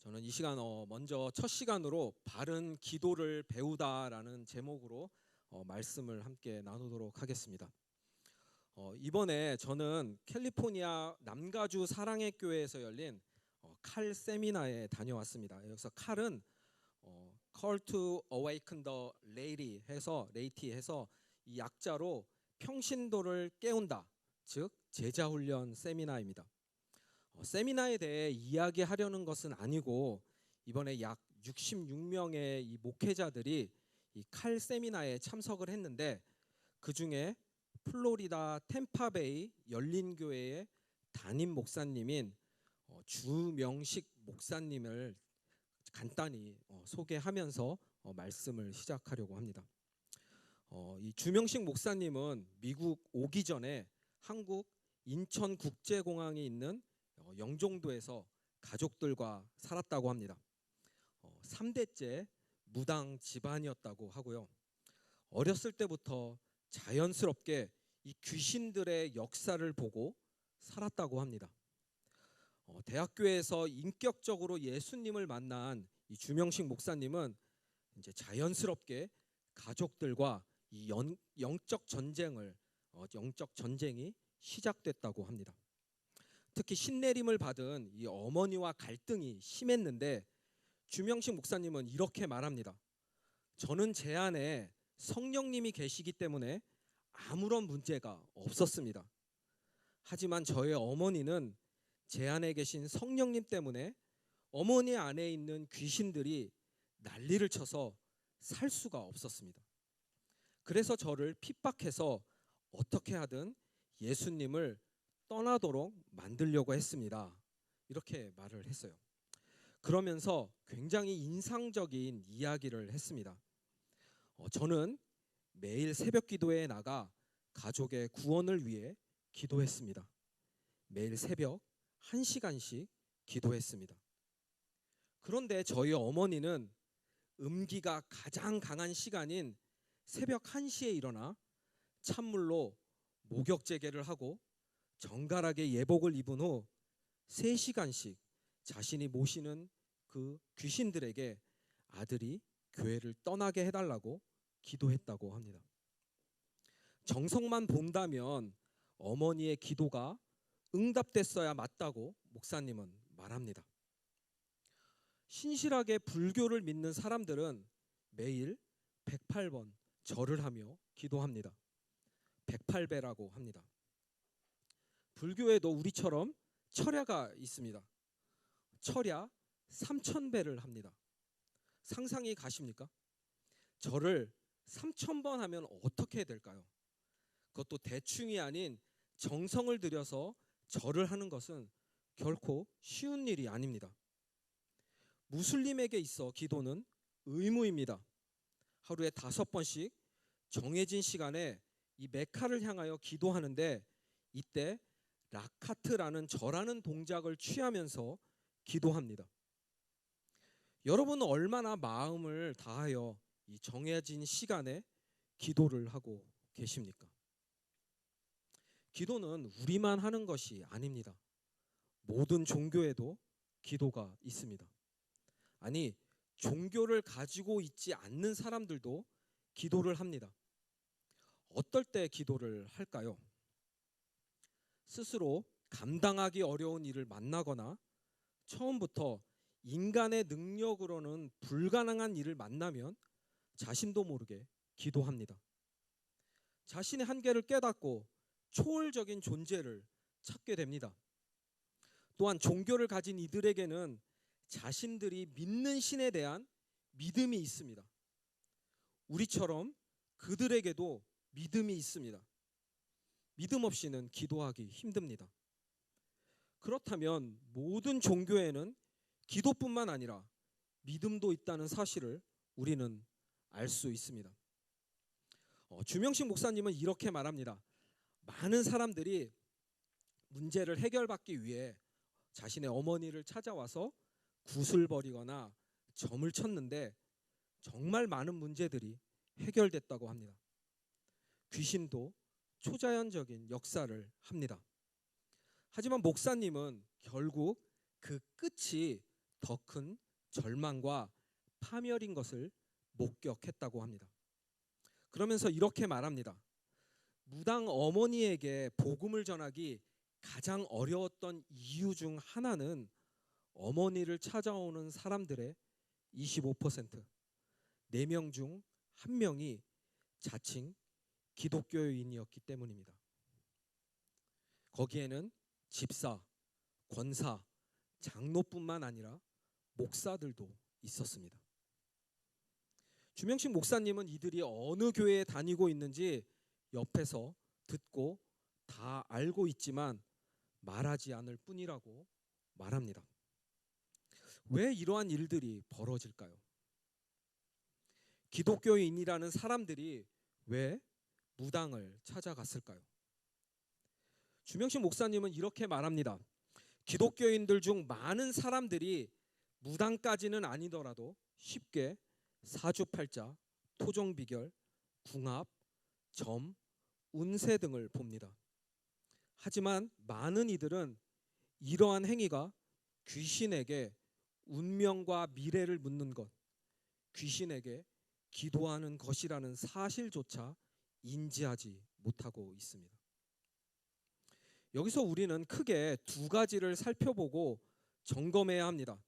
저는 이 시간 먼저 첫 시간으로 바른 기도를 배우다라는 제목으로 말씀을 함께 나누도록 하겠습니다. 이번에 저는 캘리포니아 남가주 사랑의 교회에서 열린 칼 세미나에 다녀왔습니다. 여기서 칼은 Call to Awaken the Laity 해서 이 약자로 평신도를 깨운다, 즉 제자훈련 세미나입니다. 세미나에 대해 이야기하려는 것은 아니고 이번에 약 66명의 이 목회자들이 이 칼 세미나에 참석을 했는데 그 중에 플로리다 템파베이 열린교회의 담임 목사님인 주명식 목사님을 간단히 소개하면서 말씀을 시작하려고 합니다. 이 주명식 목사님은 미국 오기 전에 한국 인천국제공항에 있는 영종도에서 가족들과 살았다고 합니다. 3대째 무당 집안이었다고 하고요. 어렸을 때부터 자연스럽게 이 귀신들의 역사를 보고 살았다고 합니다. 대학교에서 인격적으로 예수님을 만난 이 주명식 목사님은 이제 자연스럽게 가족들과 이 영적 전쟁이 시작됐다고 합니다. 특히 신내림을 받은 이 어머니와 갈등이 심했는데 주명식 목사님은 이렇게 말합니다. 저는 제 안에 성령님이 계시기 때문에 아무런 문제가 없었습니다. 하지만 저의 어머니는 제 안에 계신 성령님 때문에 어머니 안에 있는 귀신들이 난리를 쳐서 살 수가 없었습니다. 그래서 저를 핍박해서 어떻게 하든 예수님을 떠나도록 만들려고 했습니다. 이렇게 말을 했어요. 그러면서 굉장히 인상적인 이야기를 했습니다. 저는 매일 새벽 기도에 나가 가족의 구원을 위해 기도했습니다. 매일 새벽 1시간씩 기도했습니다. 그런데 저희 어머니는 음기가 가장 강한 시간인 새벽 1시에 일어나 찬물로 목욕제개를 하고 정갈하게 예복을 입은 후 3시간씩 자신이 모시는 그 귀신들에게 아들이 교회를 떠나게 해달라고 기도했다고 합니다. 정성만 본다면 어머니의 기도가 응답됐어야 맞다고 목사님은 말합니다. 신실하게 불교를 믿는 사람들은 매일 108번 절을 하며 기도합니다. 108배라고 합니다. 불교에도 우리처럼 철야가 있습니다. 철야 3000배를 합니다. 상상이 가십니까? 절을 3000번 하면 어떻게 될까요? 그것도 대충이 아닌 정성을 들여서 절을 하는 것은 결코 쉬운 일이 아닙니다. 무슬림에게 있어 기도는 의무입니다. 하루에 5번씩 정해진 시간에 이 메카를 향하여 기도하는데 이때 라카트라는 절하는 동작을 취하면서 기도합니다. 여러분은 얼마나 마음을 다하여 이 정해진 시간에 기도를 하고 계십니까? 기도는 우리만 하는 것이 아닙니다. 모든 종교에도 기도가 있습니다. 아니, 종교를 가지고 있지 않는 사람들도 기도를 합니다. 어떨 때 기도를 할까요? 스스로 감당하기 어려운 일을 만나거나 처음부터 인간의 능력으로는 불가능한 일을 만나면 자신도 모르게 기도합니다. 자신의 한계를 깨닫고 초월적인 존재를 찾게 됩니다. 또한 종교를 가진 이들에게는 자신들이 믿는 신에 대한 믿음이 있습니다. 우리처럼 그들에게도 믿음이 있습니다. 믿음 없이는 기도하기 힘듭니다. 그렇다면 모든 종교에는 기도뿐만 아니라 믿음도 있다는 사실을 우리는 알 수 있습니다. 주명식 목사님은 이렇게 말합니다. 많은 사람들이 문제를 해결받기 위해 자신의 어머니를 찾아와서 굿을 버리거나 점을 쳤는데 정말 많은 문제들이 해결됐다고 합니다. 귀신도 초자연적인 역사를 합니다. 하지만 목사님은 결국 그 끝이 더 큰 절망과 파멸인 것을 목격했다고 합니다. 그러면서 이렇게 말합니다. 무당 어머니에게 복음을 전하기 가장 어려웠던 이유 중 하나는 어머니를 찾아오는 사람들의 25%, 4명 중 1명이 자칭 기독교인이었기 때문입니다. 거기에는 집사, 권사, 장로뿐만 아니라 목사들도 있었습니다. 주명식 목사님은 이들이 어느 교회에 다니고 있는지 옆에서 듣고 다 알고 있지만 말하지 않을 뿐이라고 말합니다. 왜 이러한 일들이 벌어질까요? 기독교인이라는 사람들이 왜 무당을 찾아갔을까요? 주명식 목사님은 이렇게 말합니다. 기독교인들 중 많은 사람들이 무당까지는 아니더라도 쉽게 사주팔자, 토종비결, 궁합, 점, 운세 등을 봅니다. 하지만 많은 이들은 이러한 행위가 귀신에게 운명과 미래를 묻는 것, 귀신에게 기도하는 것이라는 사실조차 인지하지 못하고 있습니다. 여기서 우리는 크게 두 가지를 살펴보고 점검해야 합니다.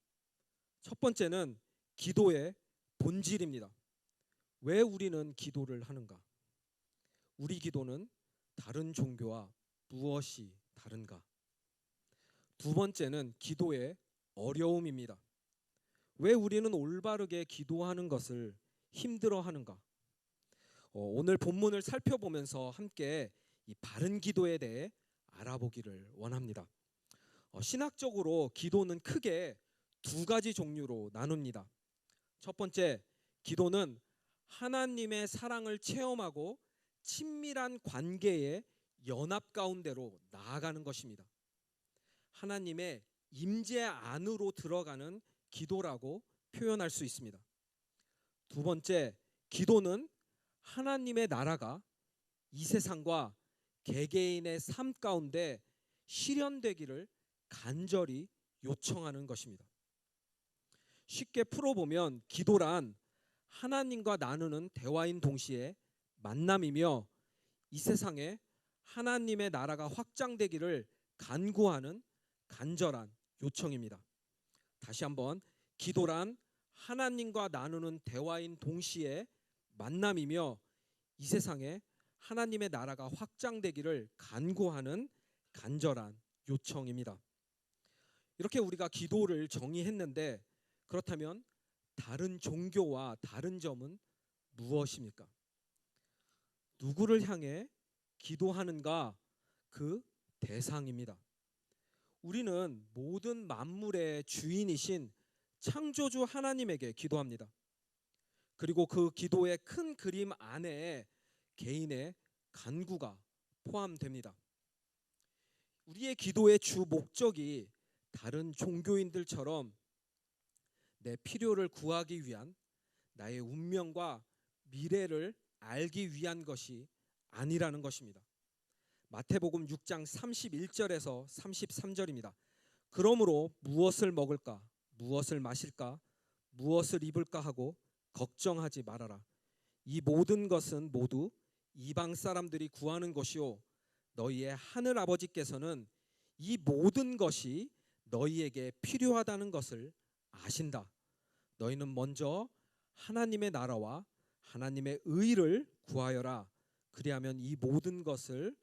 첫 번째는 기도의 본질입니다. 왜 우리는 기도를 하는가? 우리 기도는 다른 종교와 무엇이 다른가? 두 번째는 기도의 어려움입니다. 왜 우리는 올바르게 기도하는 것을 힘들어하는가? 오늘 본문을 살펴보면서 함께 이 바른 기도에 대해 알아보기를 원합니다. 신학적으로 기도는 크게 두 가지 종류로 나눕니다. 첫 번째, 기도는 하나님의 사랑을 체험하고 친밀한 관계의 연합 가운데로 나아가는 것입니다. 하나님의 임재 안으로 들어가는 기도라고 표현할 수 있습니다. 두 번째, 기도는 하나님의 나라가 이 세상과 개개인의 삶 가운데 실현되기를 간절히 요청하는 것입니다. 쉽게 풀어보면 기도란 하나님과 나누는 대화인 동시에 만남이며 이 세상에 하나님의 나라가 확장되기를 간구하는 간절한 요청입니다. 다시 한번, 기도란 하나님과 나누는 대화인 동시에 만남이며 이 세상에 하나님의 나라가 확장되기를 간구하는 간절한 요청입니다. 이렇게 우리가 기도를 정의했는데, 그렇다면 다른 종교와 다른 점은 무엇입니까? 누구를 향해 기도하는가? 그 대상입니다. 우리는 모든 만물의 주인이신 창조주 하나님에게 기도합니다. 그리고 그 기도의 큰 그림 안에 개인의 간구가 포함됩니다. 우리의 기도의 주 목적이 다른 종교인들처럼 내 필요를 구하기 위한, 나의 운명과 미래를 알기 위한 것이 아니라는 것입니다. 마태복음 6장 31절에서 33절입니다. 그러므로 무엇을 먹을까, 무엇을 마실까, 무엇을 입을까 하고 걱정하지 말아라. 이 모든 것은 모두 이방 사람들이 구하는 것이요 너희의 하늘 아버지께서는 이 모든 것이 너희에게 필요하다는 것을 아신다. 너희는 먼저 하나님의 나라와 하나님의 의를 구하여라. 그리하면 이 모든 것을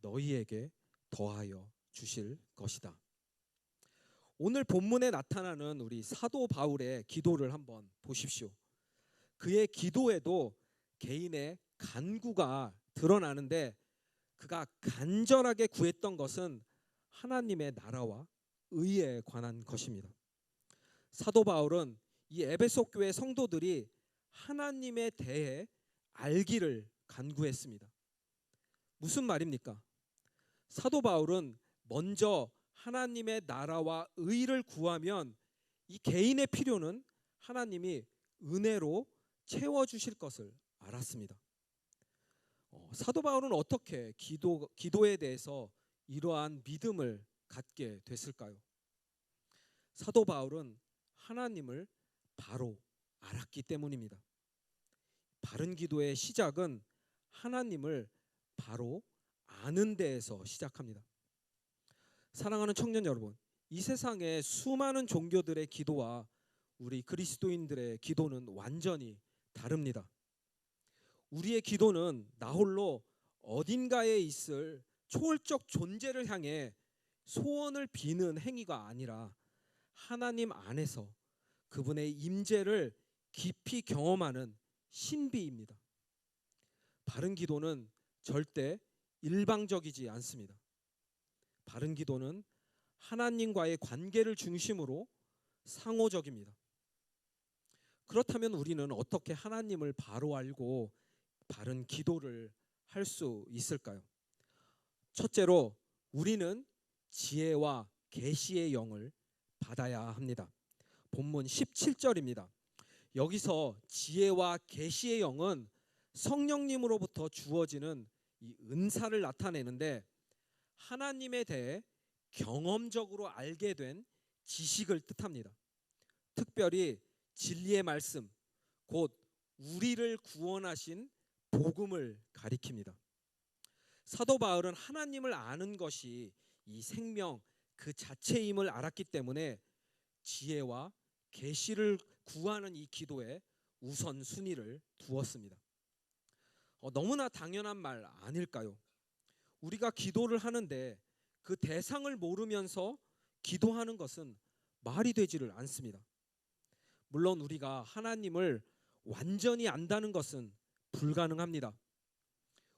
너희에게 더하여 주실 것이다. 오늘 본문에 나타나는 우리 사도 바울의 기도를 한번 보십시오. 그의 기도에도 개인의 간구가 드러나는데, 그가 간절하게 구했던 것은 하나님의 나라와 의에 관한 것입니다. 사도 바울은 이 에베소 교회 성도들이 하나님에 대해 알기를 간구했습니다. 무슨 말입니까? 사도 바울은 먼저 하나님의 나라와 의를 구하면 이 개인의 필요는 하나님이 은혜로 채워주실 것을 알았습니다. 사도 바울은 어떻게 기도에 대해서 이러한 믿음을 갖게 됐을까요? 사도 바울은 하나님을 바로 알았기 때문입니다. 바른 기도의 시작은 하나님을 바로 아는 데에서 시작합니다. 사랑하는 청년 여러분, 이 세상의 수많은 종교들의 기도와 우리 그리스도인들의 기도는 완전히 다릅니다. 우리의 기도는 나홀로 어딘가에 있을 초월적 존재를 향해 소원을 비는 행위가 아니라 하나님 안에서 그분의 임재를 깊이 경험하는 신비입니다. 바른 기도는 절대 일방적이지 않습니다. 바른 기도는 하나님과의 관계를 중심으로 상호적입니다. 그렇다면 우리는 어떻게 하나님을 바로 알고 바른 기도를 할 수 있을까요? 첫째로 우리는 지혜와 계시의 영을 받아야 합니다. 본문 17절입니다. 여기서 지혜와 계시의 영은 성령님으로부터 주어지는 이 은사를 나타내는데 하나님에 대해 경험적으로 알게 된 지식을 뜻합니다. 특별히 진리의 말씀, 곧 우리를 구원하신 복음을 가리킵니다. 사도 바울은 하나님을 아는 것이 이 생명 그 자체임을 알았기 때문에 지혜와 계시를 구하는 이 기도에 우선순위를 두었습니다. 너무나 당연한 말 아닐까요? 우리가 기도를 하는데 그 대상을 모르면서 기도하는 것은 말이 되지를 않습니다. 물론 우리가 하나님을 완전히 안다는 것은 불가능합니다.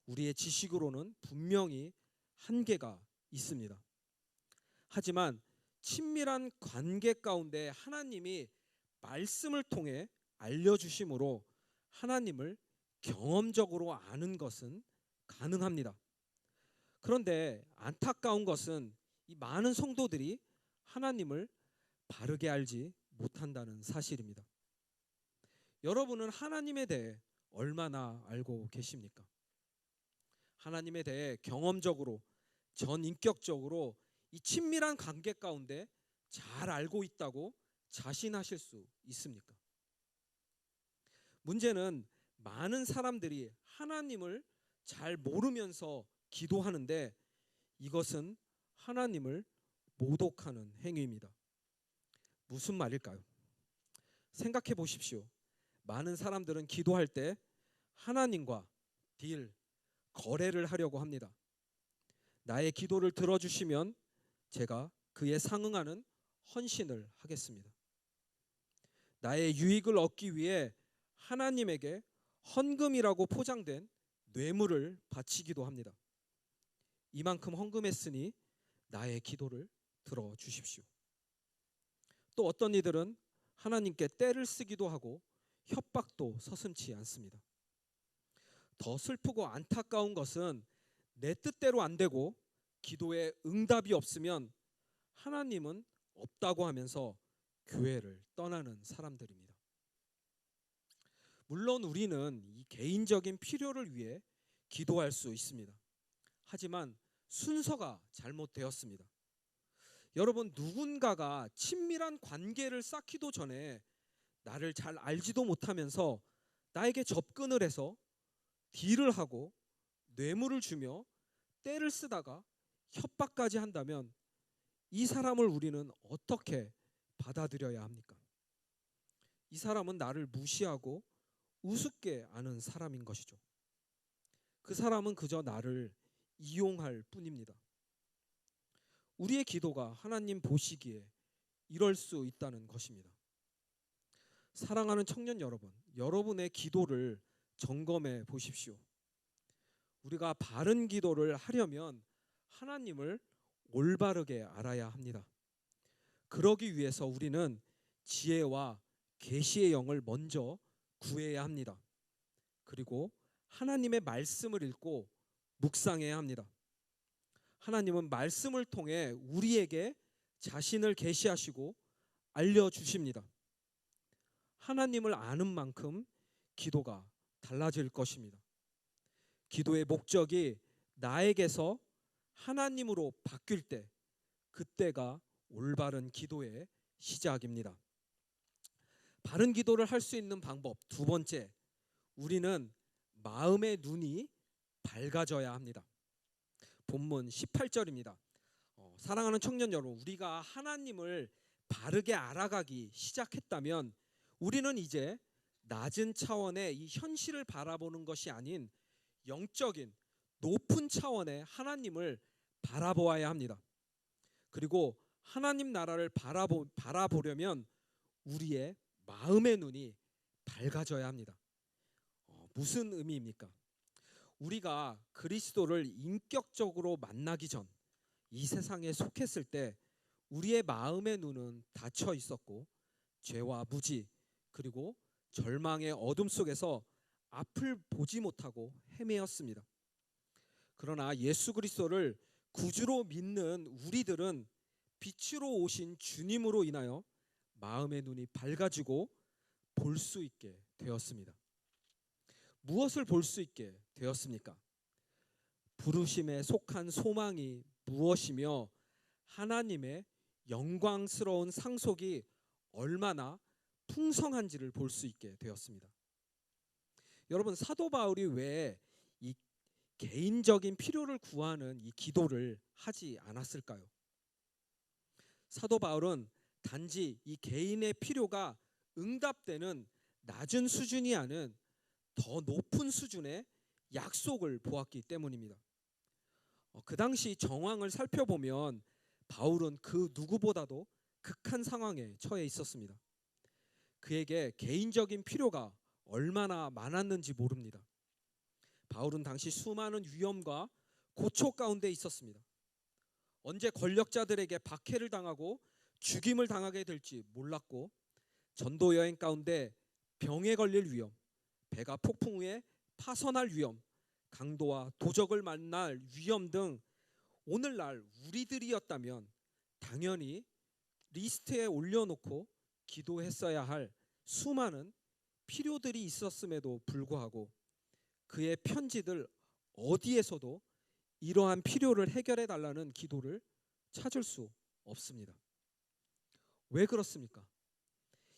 우리의 지식으로는 분명히 한계가 있습니다. 하지만 친밀한 관계 가운데 하나님이 말씀을 통해 알려주심으로 하나님을 경험적으로 아는 것은 가능합니다. 그런데 안타까운 것은 이 많은 성도들이 하나님을 바르게 알지 못한다는 사실입니다. 여러분은 하나님에 대해 얼마나 알고 계십니까? 하나님에 대해 경험적으로, 전인격적으로 이 친밀한 관계 가운데 잘 알고 있다고 자신하실 수 있습니까? 문제는 많은 사람들이 하나님을 잘 모르면서 기도하는데 이것은 하나님을 모독하는 행위입니다. 무슨 말일까요? 생각해 보십시오. 많은 사람들은 기도할 때 하나님과 거래를 하려고 합니다. 나의 기도를 들어주시면 제가 그에 상응하는 헌신을 하겠습니다. 나의 유익을 얻기 위해 하나님에게 헌금이라고 포장된 뇌물을 바치기도 합니다. 이만큼 헌금했으니 나의 기도를 들어주십시오. 또 어떤 이들은 하나님께 떼를 쓰기도 하고 협박도 서슴지 않습니다. 더 슬프고 안타까운 것은 내 뜻대로 안 되고 기도에 응답이 없으면 하나님은 없다고 하면서 교회를 떠나는 사람들입니다. 물론 우리는 이 개인적인 필요를 위해 기도할 수 있습니다. 하지만 순서가 잘못되었습니다. 여러분, 누군가가 친밀한 관계를 쌓기도 전에 나를 잘 알지도 못하면서 나에게 접근을 해서 딜을 하고 뇌물을 주며 떼를 쓰다가 협박까지 한다면 이 사람을 우리는 어떻게 받아들여야 합니까? 이 사람은 나를 무시하고 우습게 아는 사람인 것이죠. 그 사람은 그저 나를 이용할 뿐입니다. 우리의 기도가 하나님 보시기에 이럴 수 있다는 것입니다. 사랑하는 청년 여러분, 여러분의 기도를 점검해 보십시오. 우리가 바른 기도를 하려면 하나님을 올바르게 알아야 합니다. 그러기 위해서 우리는 지혜와 계시의 영을 먼저 구해야 합니다. 그리고 하나님의 말씀을 읽고 묵상해야 합니다. 하나님은 말씀을 통해 우리에게 자신을 계시하시고 알려주십니다. 하나님을 아는 만큼 기도가 달라질 것입니다. 기도의 목적이 나에게서 하나님으로 바뀔 때, 그때가 올바른 기도의 시작입니다. 바른 기도를 할 수 있는 방법 두 번째, 우리는 마음의 눈이 밝아져야 합니다. 본문 18절입니다. 사랑하는 청년 여러분, 우리가 하나님을 바르게 알아가기 시작했다면 우리는 이제 낮은 차원의 이 현실을 바라보는 것이 아닌 영적인 높은 차원의 하나님을 바라보아야 합니다. 그리고 하나님 나라를 바라보려면 우리의 마음의 눈이 밝아져야 합니다. 무슨 의미입니까? 우리가 그리스도를 인격적으로 만나기 전 이 세상에 속했을 때 우리의 마음의 눈은 닫혀 있었고 죄와 무지 그리고 절망의 어둠 속에서 앞을 보지 못하고 헤매었습니다. 그러나 예수 그리스도를 구주로 믿는 우리들은 빛으로 오신 주님으로 인하여 마음의 눈이 밝아지고 볼 수 있게 되었습니다. 무엇을 볼 수 있게 되었습니까? 부르심에 속한 소망이 무엇이며 하나님의 영광스러운 상속이 얼마나 풍성한지를 볼 수 있게 되었습니다. 여러분, 사도 바울이 왜 이 개인적인 필요를 구하는 이 기도를 하지 않았을까요? 사도 바울은 단지 이 개인의 필요가 응답되는 낮은 수준이 아닌 더 높은 수준의 약속을 보았기 때문입니다. 그 당시 정황을 살펴보면 바울은 그 누구보다도 극한 상황에 처해 있었습니다. 그에게 개인적인 필요가 얼마나 많았는지 모릅니다. 바울은 당시 수많은 위험과 고초 가운데 있었습니다. 언제 권력자들에게 박해를 당하고 죽임을 당하게 될지 몰랐고 전도 여행 가운데 병에 걸릴 위험, 배가 폭풍 후에 파선할 위험, 강도와 도적을 만날 위험 등 오늘날 우리들이었다면 당연히 리스트에 올려놓고 기도했어야 할 수많은 필요들이 있었음에도 불구하고 그의 편지들 어디에서도 이러한 필요를 해결해 달라는 기도를 찾을 수 없습니다. 왜 그렇습니까?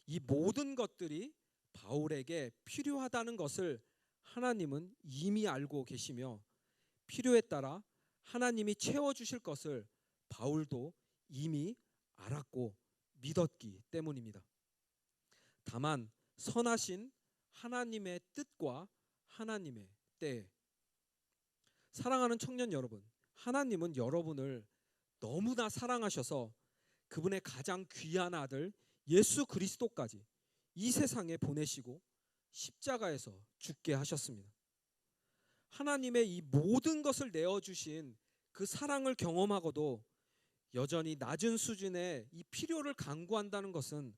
이 모든 것들이 바울에게 필요하다는 것을 하나님은 이미 알고 계시며 필요에 따라 하나님이 채워주실 것을 바울도 이미 알았고 믿었기 때문입니다. 다만 선하신 하나님의 뜻과 하나님의 때, 사랑하는 청년 여러분, 하나님은 여러분을 너무나 사랑하셔서 그분의 가장 귀한 아들 예수 그리스도까지 이 세상에 보내시고 십자가에서 죽게 하셨습니다. 하나님의 이 모든 것을 내어주신 그 사랑을 경험하고도 여전히 낮은 수준의 이 필요를 간구한다는 것은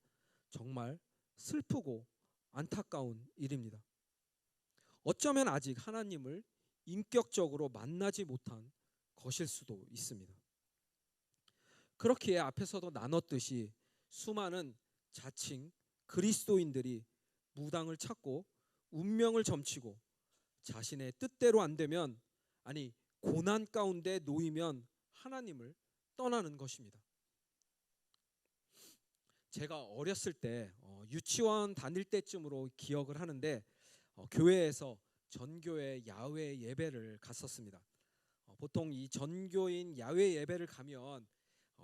정말 슬프고 안타까운 일입니다. 어쩌면 아직 하나님을 인격적으로 만나지 못한 것일 수도 있습니다. 그렇기에 앞에서도 나눴듯이 수많은 자칭 그리스도인들이 무당을 찾고 운명을 점치고 자신의 뜻대로 안 되면, 아니 고난 가운데 놓이면 하나님을 떠나는 것입니다. 제가 어렸을 때 유치원 다닐 때쯤으로 기억을 하는데 교회에서 전교회 야외 예배를 갔었습니다. 보통 이 전교인 야외 예배를 가면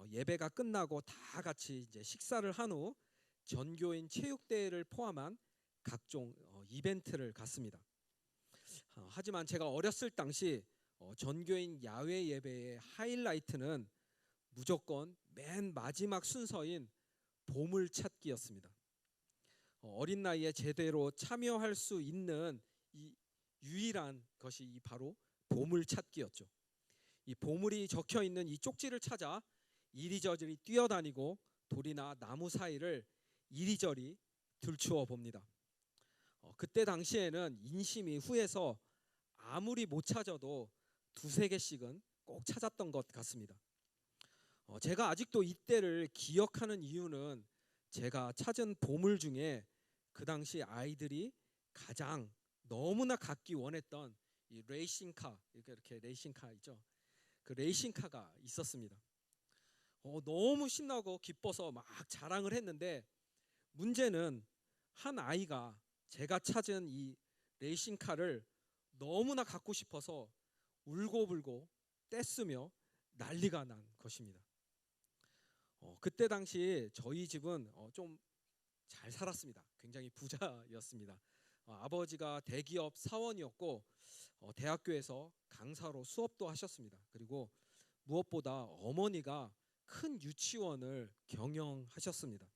예배가 끝나고 다 같이 이제 식사를 한 후 전교인 체육대회를 포함한 각종 이벤트를 갔습니다. 하지만 제가 어렸을 당시 전교인 야외 예배의 하이라이트는 무조건 맨 마지막 순서인 보물찾기였습니다. 어린 나이에 제대로 참여할 수 있는 이 유일한 것이 바로 보물찾기였죠. 이 보물이 적혀 있는 이 쪽지를 찾아 이리저리 뛰어다니고 돌이나 나무 사이를 이리저리 들추어 봅니다. 그때 당시에는 인심이 후해서 아무리 못 찾아도 두세 개씩은 꼭 찾았던 것 같습니다. 제가 아직도 이때를 기억하는 이유는 제가 찾은 보물 중에 그 당시 아이들이 가장 너무나 갖기 원했던 이 레이싱카, 이렇게 레이싱카 있죠. 그 레이싱카가 있었습니다. 너무 신나고 기뻐서 막 자랑을 했는데 문제는 한 아이가 제가 찾은 이 레이싱카를 너무나 갖고 싶어서 울고불고 떼쓰며 난리가 난 것입니다. 그때 당시 저희 집은 좀 잘 살았습니다. 굉장히 부자였습니다. 아버지가 대기업 사원이었고 대학교에서 강사로 수업도 하셨습니다. 그리고 무엇보다 어머니가 큰 유치원을 경영하셨습니다.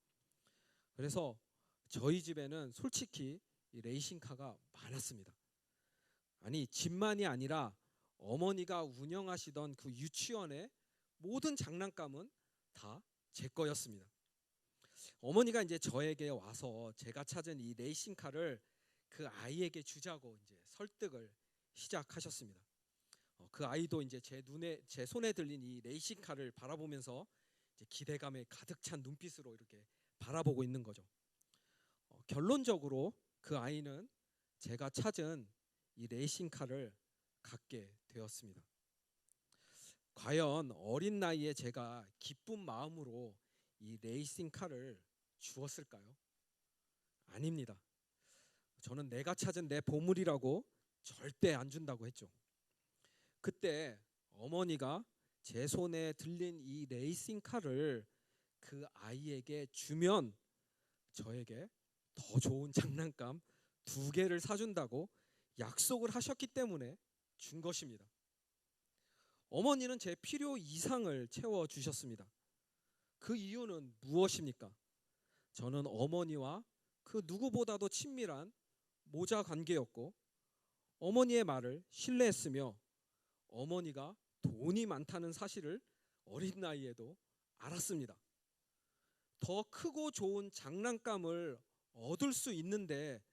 그래서 저희 집에는 솔직히 이 레이싱카가 많았습니다. 아니, 집만이 아니라 어머니가 운영하시던 그 유치원의 모든 장난감은 다 제 거였습니다. 어머니가 이제 저에게 와서 제가 찾은 이 레이싱카를 그 아이에게 주자고 이제 설득을 시작하셨습니다. 그 아이도 이제 제 손에 들린 이 레이싱카를 바라보면서 이제 기대감에 가득 찬 눈빛으로 이렇게 바라보고 있는 거죠. 결론적으로 그 아이는 제가 찾은 이 레이싱카를 갖게 되었습니다. 과연 어린 나이에 제가 기쁜 마음으로 이 레이싱카를 주었을까요? 아닙니다. 저는 내가 찾은 내 보물이라고 절대 안 준다고 했죠. 그때 어머니가 제 손에 들린 이 레이싱카를 그 아이에게 주면 저에게 더 좋은 장난감 2개를 사준다고 약속을 하셨기 때문에 준 것입니다. 어머니는 제 필요 이상을 채워주셨습니다. 그 이유는 무엇입니까? 저는 어머니와 그 누구보다도 친밀한 모자 관계였고 어머니의 말을 신뢰했으며 어머니가 돈이 많다는 사실을 어린 나이에도 알았습니다. 더 크고 좋은 장난감을 얻을 수 있는데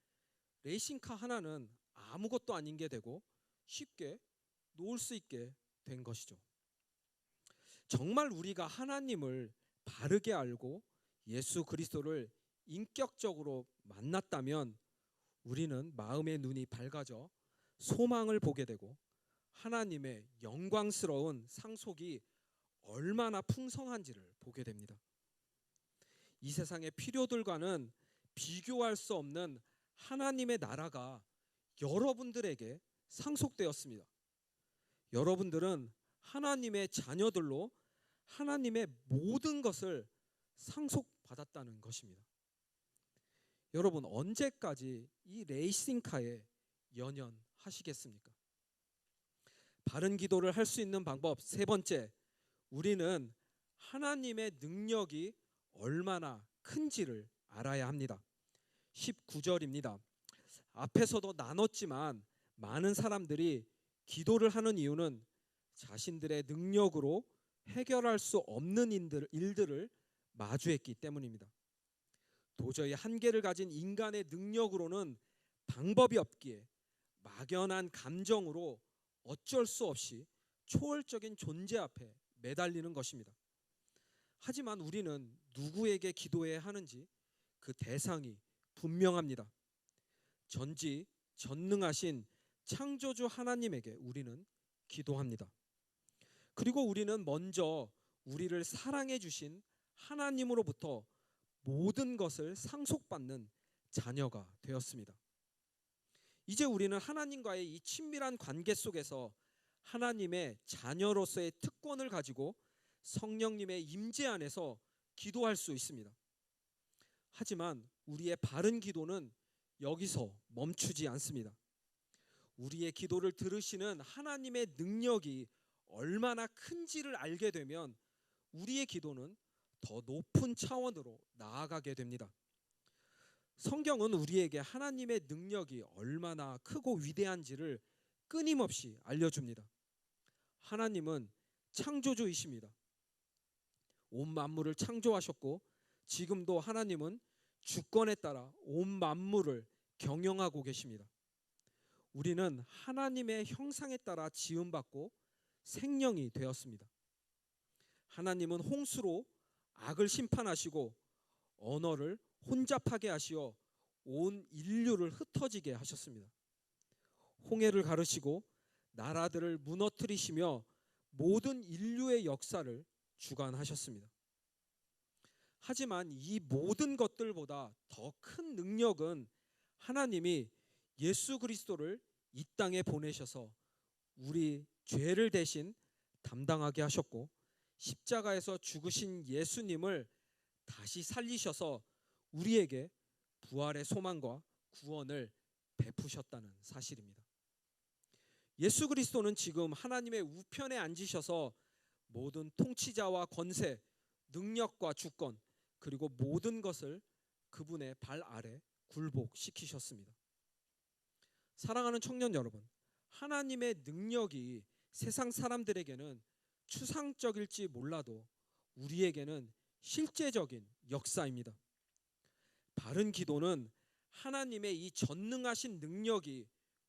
레이싱카 하나는 아무것도 아닌 게 되고 쉽게 놓을 수 있게 된 것이죠. 정말 우리가 하나님을 바르게 알고 예수 그리스도를 인격적으로 만났다면 우리는 마음의 눈이 밝아져 소망을 보게 되고 하나님의 영광스러운 상속이 얼마나 풍성한지를 보게 됩니다. 이 세상의 필요들과는 비교할 수 없는 하나님의 나라가 여러분들에게 상속되었습니다. 여러분들은 하나님의 자녀들로 하나님의 모든 것을 상속받았다는 것입니다. 여러분, 언제까지 이 레이싱카에 연연하시겠습니까? 바른 기도를 할 수 있는 방법 3번째, 우리는 하나님의 능력이 얼마나 큰지를 알아야 합니다. 19절입니다. 앞에서도 나눴지만 많은 사람들이 기도를 하는 이유는 자신들의 능력으로 해결할 수 없는 일들을 마주했기 때문입니다. 도저히 한계를 가진 인간의 능력으로는 방법이 없기에 막연한 감정으로 어쩔 수 없이 초월적인 존재 앞에 매달리는 것입니다. 하지만 우리는 누구에게 기도해야 하는지 그 대상이 분명합니다. 전지전능하신 창조주 하나님에게 우리는 기도합니다. 그리고 우리는 먼저 우리를 사랑해 주신 하나님으로부터 모든 것을 상속받는 자녀가 되었습니다. 이제 우리는 하나님과의 이 친밀한 관계 속에서 하나님의 자녀로서의 특권을 가지고 성령님의 임재 안에서 기도할 수 있습니다. 하지만 우리의 바른 기도는 여기서 멈추지 않습니다. 우리의 기도를 들으시는 하나님의 능력이 얼마나 큰지를 알게 되면 우리의 기도는 더 높은 차원으로 나아가게 됩니다. 성경은 우리에게 하나님의 능력이 얼마나 크고 위대한지를 끊임없이 알려줍니다. 하나님은 창조주이십니다. 온 만물을 창조하셨고 지금도 하나님은 주권에 따라 온 만물을 경영하고 계십니다. 우리는 하나님의 형상에 따라 지음받고 생명이 되었습니다. 하나님은 홍수로 악을 심판하시고 언어를 혼잡하게 하시어 온 인류를 흩어지게 하셨습니다. 홍해를 가르시고 나라들을 무너뜨리시며 모든 인류의 역사를 주관하셨습니다. 하지만 이 모든 것들보다 더 큰 능력은 하나님이 예수 그리스도를 이 땅에 보내셔서 우리 죄를 대신 담당하게 하셨고, 십자가에서 죽으신 예수님을 다시 살리셔서 우리에게 부활의 소망과 구원을 베푸셨다는 사실입니다. 예수 그리스도는 지금 하나님의 우편에 앉으셔서 모든 통치자와 권세, 능력과 주권, 그리고 모든 것을 그분의 발 아래 굴복시키셨습니다. 사랑하는 청년 여러분, 하나님의 능력이 세상 사람들에게는 추상적일지 몰라도 우리에게는 실제적인 역사입니다. 바른 기도는 하나님의 이 전능하신 능력이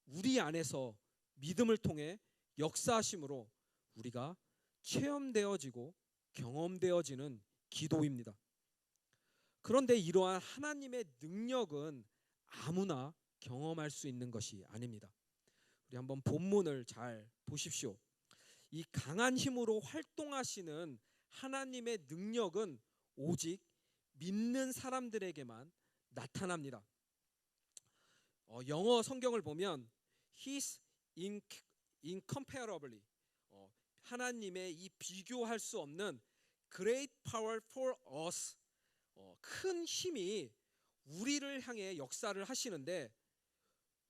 우리 안에서 믿음을 통해 역사하심으로 우리가 체험되어지고 경험되어지는 기도입니다. 그런데 이러한 하나님의 능력은 아무나 경험할 수 있는 것이 아닙니다. 우리 한번 본문을 잘 보십시오. 이 강한 힘으로 활동하시는 하나님의 능력은 오직 믿는 사람들에게만 나타납니다. 영어 성경을 보면 His incomparably, 하나님의 이 비교할 수 없는 great power for us, 큰 힘이 우리를 향해 역사를 하시는데,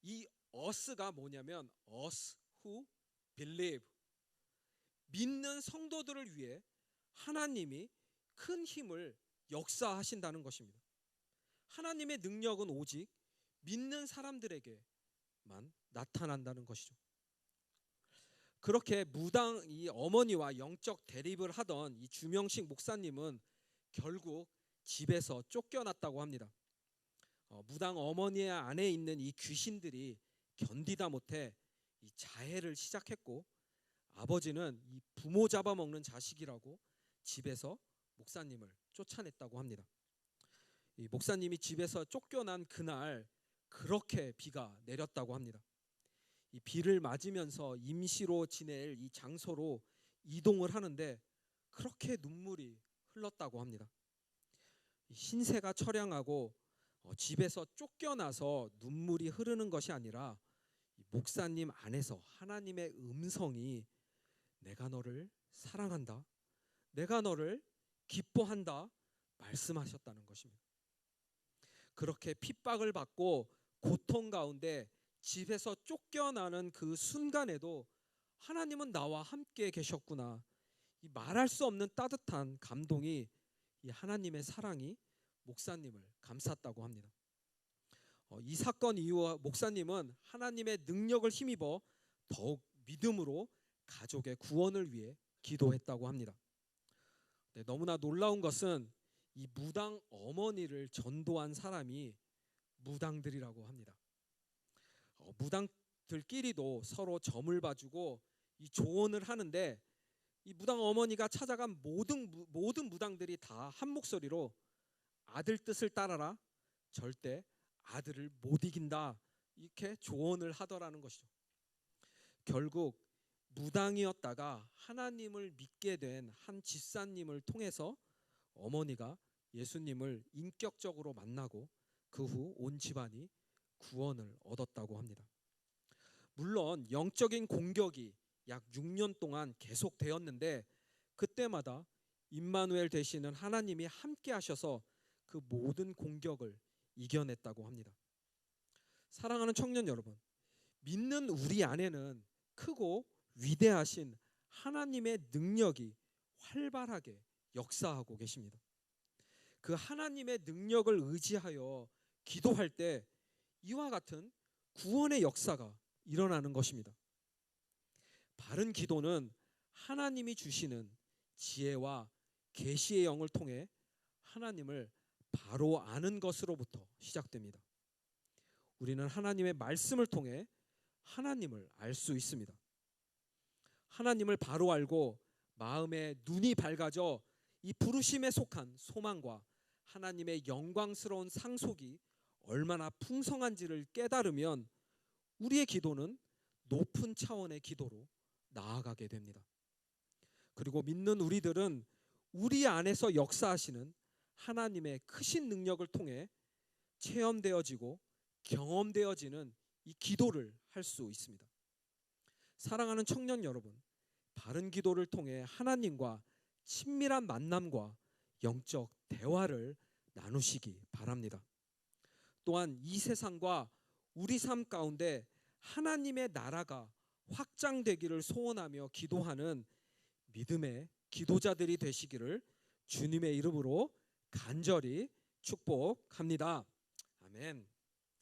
이 us가 뭐냐면 us who believe, 믿는 성도들을 위해 하나님이 큰 힘을 역사하신다는 것입니다. 하나님의 능력은 오직 믿는 사람들에게만 나타난다는 것이죠. 그렇게 무당 이 어머니와 영적 대립을 하던 이 주명식 목사님은 결국 집에서 쫓겨났다고 합니다. 무당 어머니의 안에 있는 이 귀신들이 견디다 못해 이 자해를 시작했고, 아버지는 이 부모 잡아먹는 자식이라고 집에서 목사님을 쫓아냈다고 합니다. 이 목사님이 집에서 쫓겨난 그날 그렇게 비가 내렸다고 합니다. 이 비를 맞으면서 임시로 지낼 이 장소로 이동을 하는데 그렇게 눈물이 흘렀다고 합니다. 신세가 처량하고 집에서 쫓겨나서 눈물이 흐르는 것이 아니라 목사님 안에서 하나님의 음성이 내가 너를 사랑한다, 내가 너를 기뻐한다 말씀하셨다는 것입니다. 그렇게 핍박을 받고 고통 가운데 집에서 쫓겨나는 그 순간에도 하나님은 나와 함께 계셨구나, 이 말할 수 없는 따뜻한 감동이, 이 하나님의 사랑이 목사님을 감쌌다고 합니다. 이 사건 이후 목사님은 하나님의 능력을 힘입어 더욱 믿음으로 가족의 구원을 위해 기도했다고 합니다. 네, 너무나 놀라운 것은 이 무당 어머니를 전도한 사람이 무당들이라고 합니다. 무당들끼리도 서로 점을 봐주고 이 조언을 하는데, 이 무당 어머니가 찾아간 모든 무당들이 다 한 목소리로 아들 뜻을 따라라, 절대 아들을 못 이긴다, 이렇게 조언을 하더라는 것이죠. 결국 무당이었다가 하나님을 믿게 된 한 집사님을 통해서 어머니가 예수님을 인격적으로 만나고 그 후 온 집안이 구원을 얻었다고 합니다. 물론 영적인 공격이 약 6년 동안 계속되었는데 그때마다 임마누엘 되시는 하나님이 함께 하셔서 그 모든 공격을 이겨냈다고 합니다. 사랑하는 청년 여러분, 믿는 우리 안에는 크고 위대하신 하나님의 능력이 활발하게 역사하고 계십니다. 그 하나님의 능력을 의지하여 기도할 때 이와 같은 구원의 역사가 일어나는 것입니다. 바른 기도는 하나님이 주시는 지혜와 계시의 영을 통해 하나님을 바로 아는 것으로부터 시작됩니다. 우리는 하나님의 말씀을 통해 하나님을 알 수 있습니다. 하나님을 바로 알고 마음의 눈이 밝아져 이 부르심에 속한 소망과 하나님의 영광스러운 상속이 얼마나 풍성한지를 깨달으면 우리의 기도는 높은 차원의 기도로 나아가게 됩니다. 그리고 믿는 우리들은 우리 안에서 역사하시는 하나님의 크신 능력을 통해 체험되어지고 경험되어지는 이 기도를 할 수 있습니다. 사랑하는 청년 여러분, 바른 기도를 통해 하나님과 친밀한 만남과 영적 대화를 나누시기 바랍니다. 또한 이 세상과 우리 삶 가운데 하나님의 나라가 확장되기를 소원하며 기도하는 믿음의 기도자들이 되시기를 주님의 이름으로 간절히 축복합니다. 아멘.